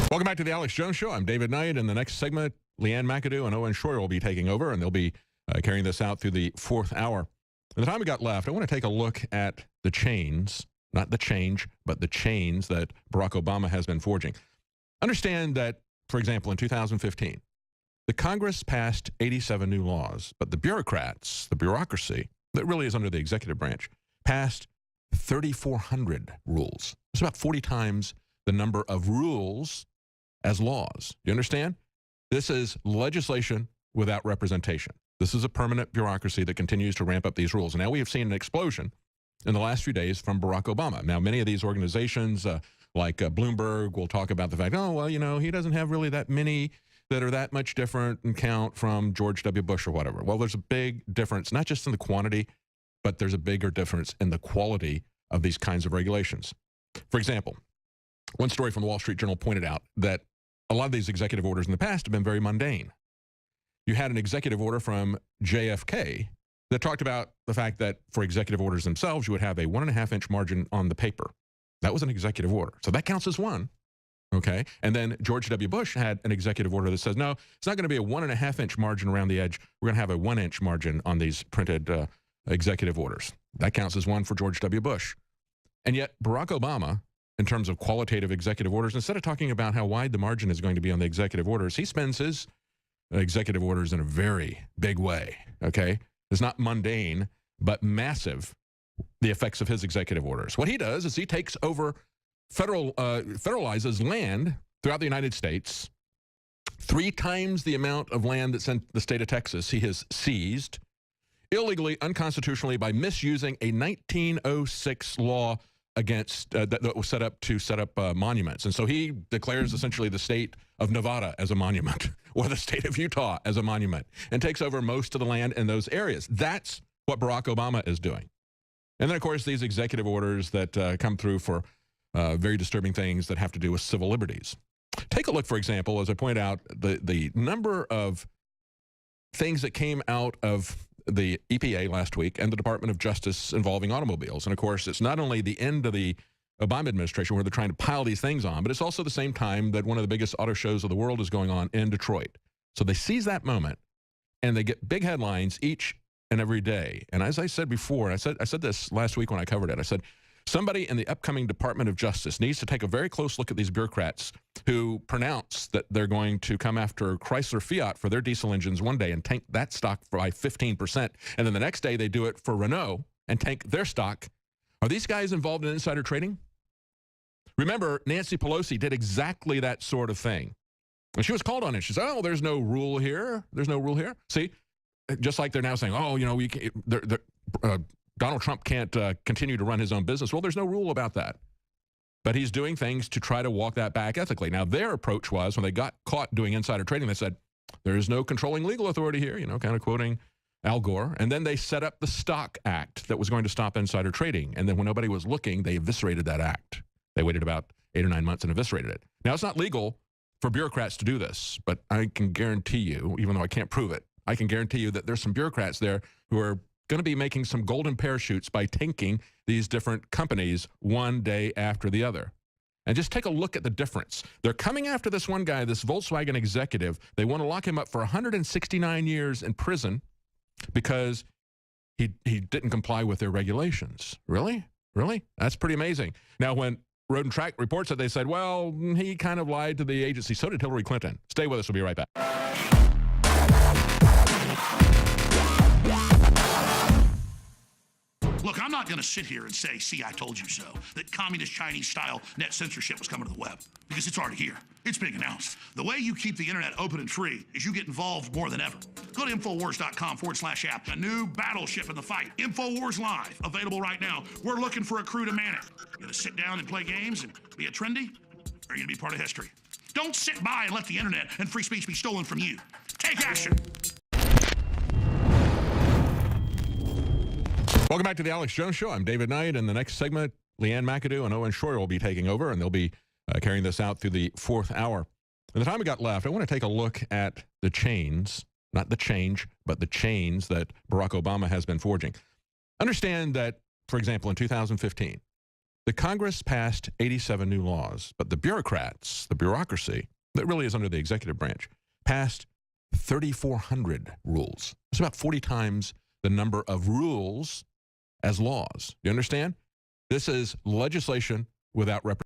Welcome back to the Alex Jones Show. I'm David Knight. In the next segment, Leanne McAdoo and Owen Schroyer will be taking over, and they'll be carrying this out through the fourth hour. In the time we got left, I want to take a look at the chains, not the change, but the chains that Barack Obama has been forging. Understand that, for example, in 2015, the Congress passed 87 new laws, but the bureaucrats, the bureaucracy that really is under the executive branch, passed 3,400 rules. It's about 40 times the number of rules as laws. You understand? This is legislation without representation. This is a permanent bureaucracy that continues to ramp up these rules. And now we have seen an explosion in the last few days from Barack Obama. Now, many of these organizations, like Bloomberg, will talk about the fact, oh, well, you know, he doesn't have really that many that are that much different in count from George W. Bush or whatever. Well, there's a big difference, not just in the quantity, but there's a bigger difference in the quality of these kinds of regulations. For example, one story from the Wall Street Journal pointed out that a lot of these executive orders in the past have been very mundane. You had an executive order from JFK that talked about the fact that for executive orders themselves, you would have a 1.5-inch margin on the paper. That was an executive order. So that counts as one. Okay. And then George W. Bush had an executive order that says, no, it's not going to be a 1.5-inch margin around the edge. We're going to have a 1-inch margin on these printed executive orders. That counts as one for George W. Bush. And yet Barack Obama, in terms of qualitative executive orders, instead of talking about how wide the margin is going to be on the executive orders, he spends his executive orders in a very big way, okay? It's not mundane, but massive, the effects of his executive orders. What he does is he takes over, federalizes land throughout the United States, 3 times the amount of land that's in the state of Texas he has seized, illegally, unconstitutionally, by misusing a 1906 law against that was set up monuments. And so he declares essentially the state of Nevada as a monument or the state of Utah as a monument and takes over most of the land in those areas. That's what Barack Obama is doing. And then, of course, these executive orders that come through for very disturbing things that have to do with civil liberties. Take a look, for example, as I point out, the number of things that came out of the EPA last week and the Department of Justice involving automobiles. And of course, it's not only the end of the Obama administration where they're trying to pile these things on, but it's also the same time that one of the biggest auto shows of the world is going on in Detroit. So they seize that moment and they get big headlines each and every day. And as I said before, I said this last week when I covered it, I said, somebody in the upcoming Department of Justice needs to take a very close look at these bureaucrats who pronounce that they're going to come after Chrysler Fiat for their diesel engines one day and tank that stock by 15%. And then the next day they do it for Renault and tank their stock. Are these guys involved in insider trading? Remember, Nancy Pelosi did exactly that sort of thing. And she was called on it. She said, oh, there's no rule here. There's no rule here. See, just like they're now saying, oh, you know, we can't, Donald Trump can't continue to run his own business. Well, there's no rule about that. But he's doing things to try to walk that back ethically. Now, their approach was when they got caught doing insider trading, they said, there is no controlling legal authority here, you know, kind of quoting Al Gore. And then they set up the Stock Act that was going to stop insider trading. And then when nobody was looking, they eviscerated that act. They waited about 8 or 9 months and eviscerated it. Now, it's not legal for bureaucrats to do this, but I can guarantee you, even though I can't prove it, I can guarantee you that there's some bureaucrats there who are going to be making some golden parachutes by tanking these different companies one day after the other. And just take a look at the difference. They're coming after this one guy, this Volkswagen executive. They want to lock him up for 169 years in prison because he didn't comply with their regulations. Really? Really? That's pretty amazing. Now, when Road and Track reports it, they said, well, he kind of lied to the agency. So did Hillary Clinton. Stay with us. We'll be right back. Look, I'm not going to sit here and say, see, I told you so, that communist Chinese-style net censorship was coming to the web, because it's already here. It's being announced. The way you keep the internet open and free is you get involved more than ever. Go to Infowars.com/app. A new battleship in the fight. Infowars Live, available right now. We're looking for a crew to man it. You going to sit down and play games and be a trendy? Or are you going to be part of history? Don't sit by and let the internet and free speech be stolen from you. Take action. Welcome back to the Alex Jones Show. I'm David Knight. In the next segment, Leanne McAdoo and Owen Schroyer will be taking over, and they'll be carrying this out through the fourth hour. In the time we got left, I want to take a look at the chains, not the change, but the chains that Barack Obama has been forging. Understand that, for example, in 2015, The Congress passed 87 new laws, but the bureaucrats, the bureaucracy, that really is under the executive branch, passed 3,400 rules. It's about 40 times the number of rules as laws. You understand? This is legislation without representation.